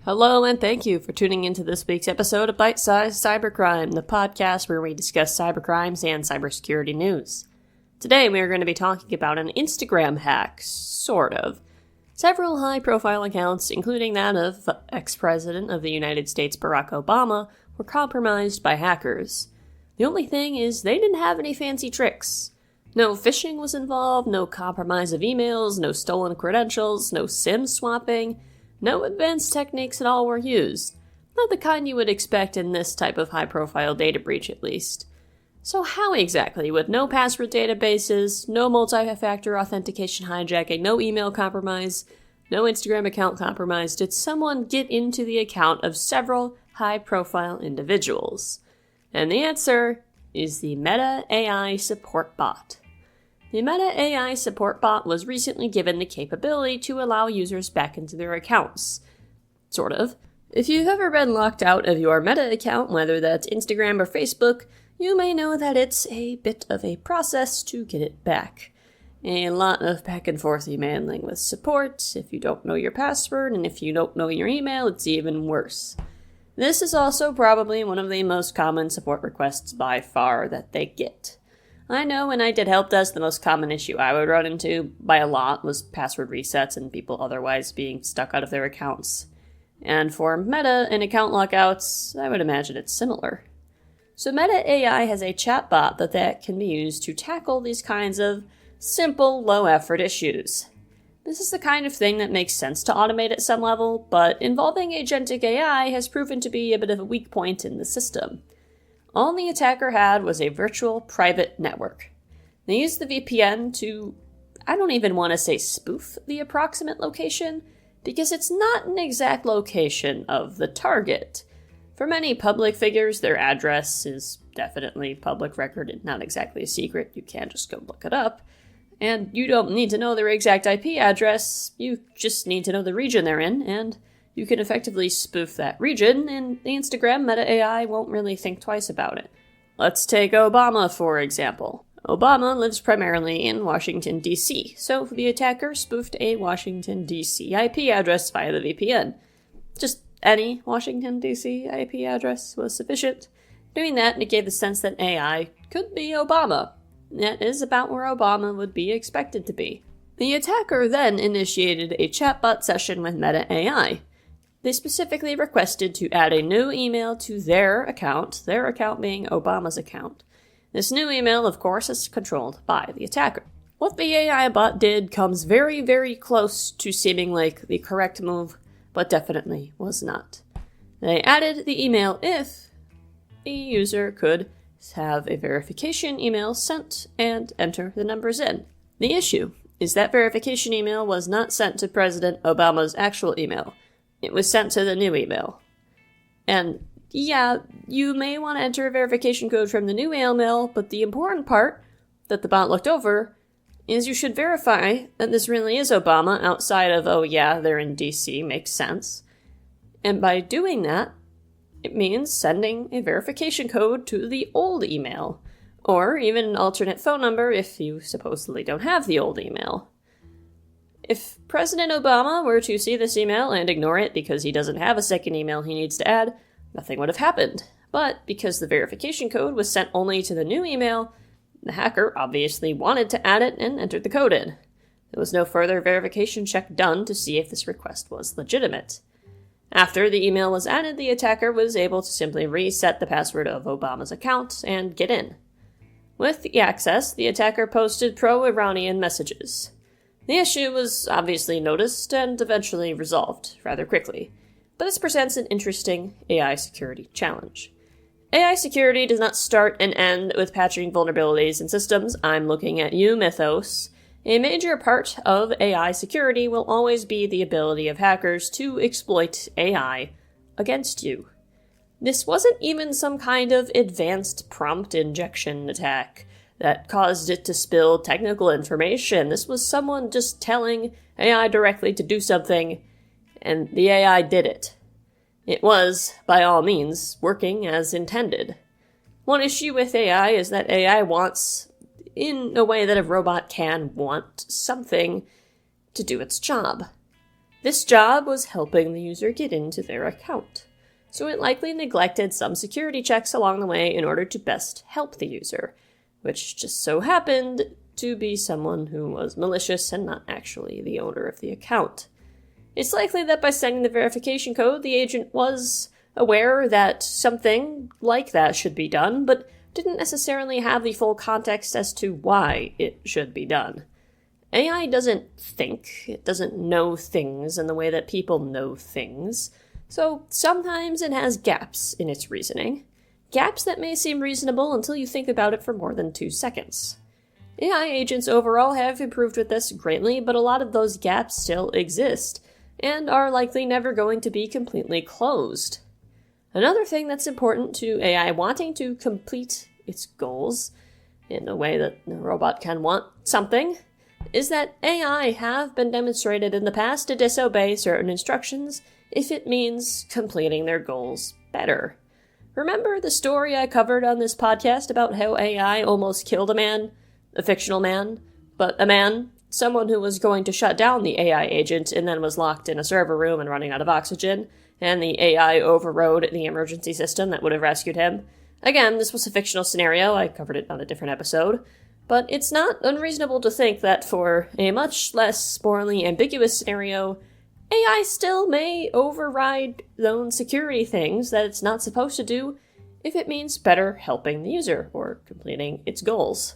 Hello, and thank you for tuning into this week's episode of Bite Size Cybercrime, the podcast where we discuss cybercrimes and cybersecurity news. Today, we are going to be talking about an Instagram hack, sort of. Several high-profile accounts, including that of ex-president of the United States Barack Obama, were compromised by hackers. The only thing is they didn't have any fancy tricks. No phishing was involved, no compromise of emails, no stolen credentials, no SIM swapping. No advanced techniques at all were used. Not the kind you would expect in this type of high-profile data breach, at least. So how exactly, with no password databases, no multi-factor authentication hijacking, no email compromise, no Instagram account compromise, did someone get into the account of several high-profile individuals? And the answer is the Meta AI support bot. The Meta AI support bot was recently given the capability to allow users back into their accounts. Sort of. If you've ever been locked out of your Meta account, whether that's Instagram or Facebook, you may know that it's a bit of a process to get it back. A lot of back and forth emailing with support if you don't know your password, and if you don't know your email, it's even worse. This is also probably one of the most common support requests by far that they get. I know when I did help desk, the most common issue I would run into by a lot was password resets and people otherwise being stuck out of their accounts. And for Meta and account lockouts, I would imagine it's similar. So Meta AI has a chatbot that can be used to tackle these kinds of simple, low-effort issues. This is the kind of thing that makes sense to automate at some level, but involving agentic AI has proven to be a bit of a weak point in the system. All the attacker had was a virtual private network. They used the VPN to, I don't even want to say spoof the approximate location, because it's not an exact location of the target. For many public figures, their address is definitely public record and not exactly a secret. You can just go look it up. And you don't need to know their exact IP address, you just need to know the region they're in, and you can effectively spoof that region, and the Instagram Meta AI won't really think twice about it. Let's take Obama, for example. Obama lives primarily in Washington, D.C., so the attacker spoofed a Washington, D.C. IP address via the VPN. Just any Washington, D.C. IP address was sufficient. Doing that, it gave the sense that AI could be Obama. That is about where Obama would be expected to be. The attacker then initiated a chatbot session with Meta AI. They specifically requested to add a new email to their account being Obama's account. This new email, of course, is controlled by the attacker. What the AI bot did comes very, very close to seeming like the correct move, but definitely was not. They added the email if the user could have a verification email sent and enter the numbers in. The issue is that verification email was not sent to President Obama's actual email. It was sent to the new email. And yeah, you may want to enter a verification code from the new email, but the important part that the bot looked over is you should verify that this really is Obama outside of, oh yeah, they're in DC, makes sense. And by doing that, it means sending a verification code to the old email, or even an alternate phone number if you supposedly don't have the old email. If President Obama were to see this email and ignore it because he doesn't have a second email he needs to add, nothing would have happened. But because the verification code was sent only to the new email, the hacker obviously wanted to add it and entered the code in. There was no further verification check done to see if this request was legitimate. After the email was added, the attacker was able to simply reset the password of Obama's account and get in. With the access, the attacker posted pro-Iranian messages. The issue was obviously noticed and eventually resolved rather quickly, but this presents an interesting AI security challenge. AI security does not start and end with patching vulnerabilities in systems. I'm looking at you, Mythos. A major part of AI security will always be the ability of hackers to exploit AI against you. This wasn't even some kind of advanced prompt injection attack that caused it to spill technical information. This was someone just telling AI directly to do something, and the AI did it. It was, by all means, working as intended. One issue with AI is that AI wants, in a way that a robot can want, something to do its job. This job was helping the user get into their account, so it likely neglected some security checks along the way in order to best help the user, which just so happened to be someone who was malicious and not actually the owner of the account. It's likely that by sending the verification code, the agent was aware that something like that should be done, but didn't necessarily have the full context as to why it should be done. AI doesn't think, it doesn't know things in the way that people know things, so sometimes it has gaps in its reasoning. Gaps that may seem reasonable until you think about it for more than 2 seconds. AI agents overall have improved with this greatly, but a lot of those gaps still exist, and are likely never going to be completely closed. Another thing that's important to AI wanting to complete its goals, in a way that a robot can want something, is that AI have been demonstrated in the past to disobey certain instructions if it means completing their goals better. Remember the story I covered on this podcast about how AI almost killed a man? A fictional man, but a man, someone who was going to shut down the AI agent and then was locked in a server room and running out of oxygen, and the AI overrode the emergency system that would have rescued him. Again, this was a fictional scenario, I covered it on a different episode, but it's not unreasonable to think that for a much less morally ambiguous scenario, AI still may override those security things that it's not supposed to do if it means better helping the user or completing its goals.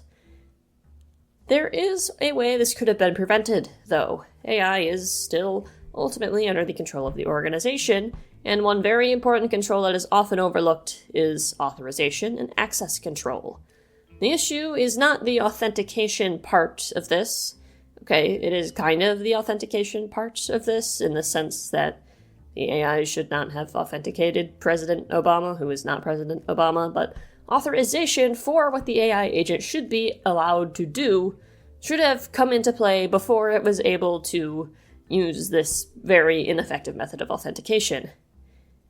There is a way this could have been prevented, though. AI is still ultimately under the control of the organization, and one very important control that is often overlooked is authorization and access control. The issue is not the authentication part of this. Okay, it is kind of the authentication part of this, in the sense that the AI should not have authenticated President Obama, who is not President Obama, but authorization for what the AI agent should be allowed to do should have come into play before it was able to use this very ineffective method of authentication.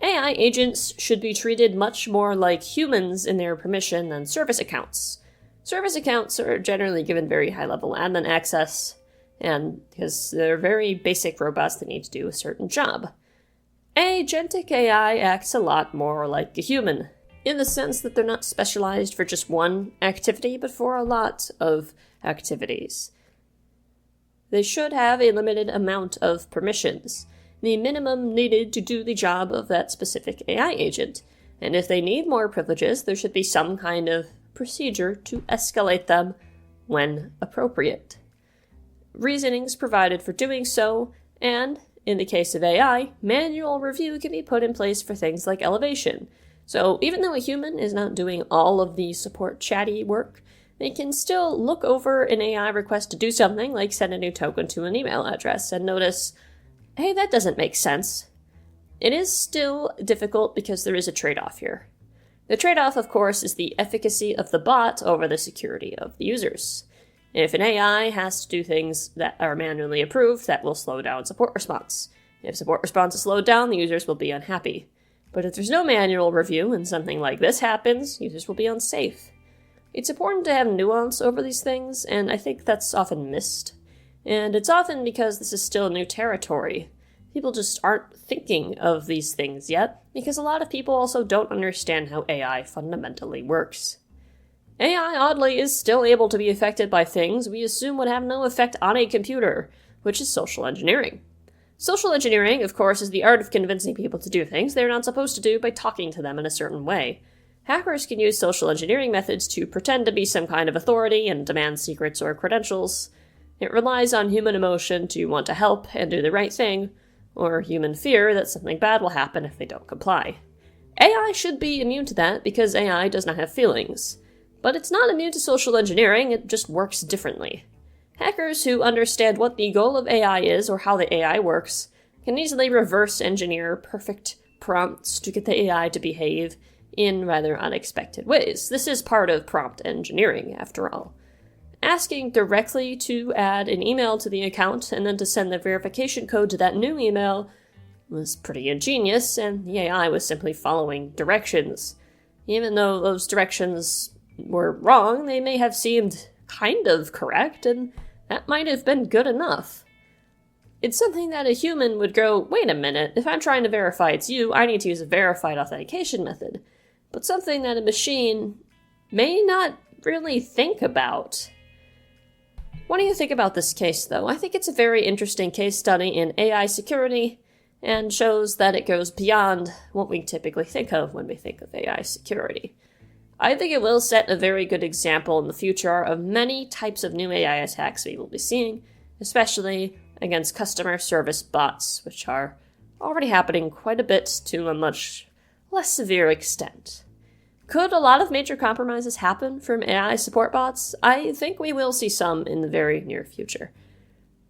AI agents should be treated much more like humans in their permission than service accounts. Service accounts are generally given very high-level admin access, and because they're very basic robots that need to do a certain job. Agentic AI acts a lot more like a human, in the sense that they're not specialized for just one activity, but for a lot of activities. They should have a limited amount of permissions, the minimum needed to do the job of that specific AI agent, and if they need more privileges, there should be some kind of procedure to escalate them when appropriate. Reasonings provided for doing so, and, in the case of AI, manual review can be put in place for things like elevation. So even though a human is not doing all of the support chatty work, they can still look over an AI request to do something like send a new token to an email address and notice, hey, that doesn't make sense. It is still difficult because there is a trade-off here. The trade-off, of course, is the efficacy of the bot over the security of the users. If an AI has to do things that are manually approved, that will slow down support response. If support response is slowed down, the users will be unhappy. But if there's no manual review and something like this happens, users will be unsafe. It's important to have nuance over these things, and I think that's often missed. And it's often because this is still new territory. People just aren't thinking of these things yet, because a lot of people also don't understand how AI fundamentally works. AI, oddly, is still able to be affected by things we assume would have no effect on a computer, which is social engineering. Social engineering, of course, is the art of convincing people to do things they're not supposed to do by talking to them in a certain way. Hackers can use social engineering methods to pretend to be some kind of authority and demand secrets or credentials. It relies on human emotion to want to help and do the right thing, or human fear that something bad will happen if they don't comply. AI should be immune to that because AI does not have feelings. But it's not immune to social engineering, it just works differently. Hackers who understand what the goal of AI is or how the AI works can easily reverse engineer perfect prompts to get the AI to behave in rather unexpected ways. This is part of prompt engineering, after all. Asking directly to add an email to the account and then to send the verification code to that new email was pretty ingenious, and the AI was simply following directions. Even though those directions were wrong, they may have seemed kind of correct, and that might have been good enough. It's something that a human would go, wait a minute, if I'm trying to verify it's you, I need to use a verified authentication method. But something that a machine may not really think about. What do you think about this case, though? I think it's a very interesting case study in AI security and shows that it goes beyond what we typically think of when we think of AI security. I think it will set a very good example in the future of many types of new AI attacks we will be seeing, especially against customer service bots, which are already happening quite a bit to a much less severe extent. Could a lot of major compromises happen from AI support bots? I think we will see some in the very near future.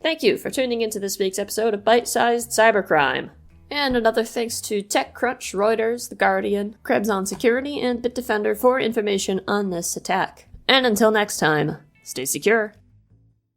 Thank you for tuning into this week's episode of Bite-Sized Cybercrime. And another thanks to TechCrunch, Reuters, The Guardian, Krebs on Security, and Bitdefender for information on this attack. And until next time, stay secure.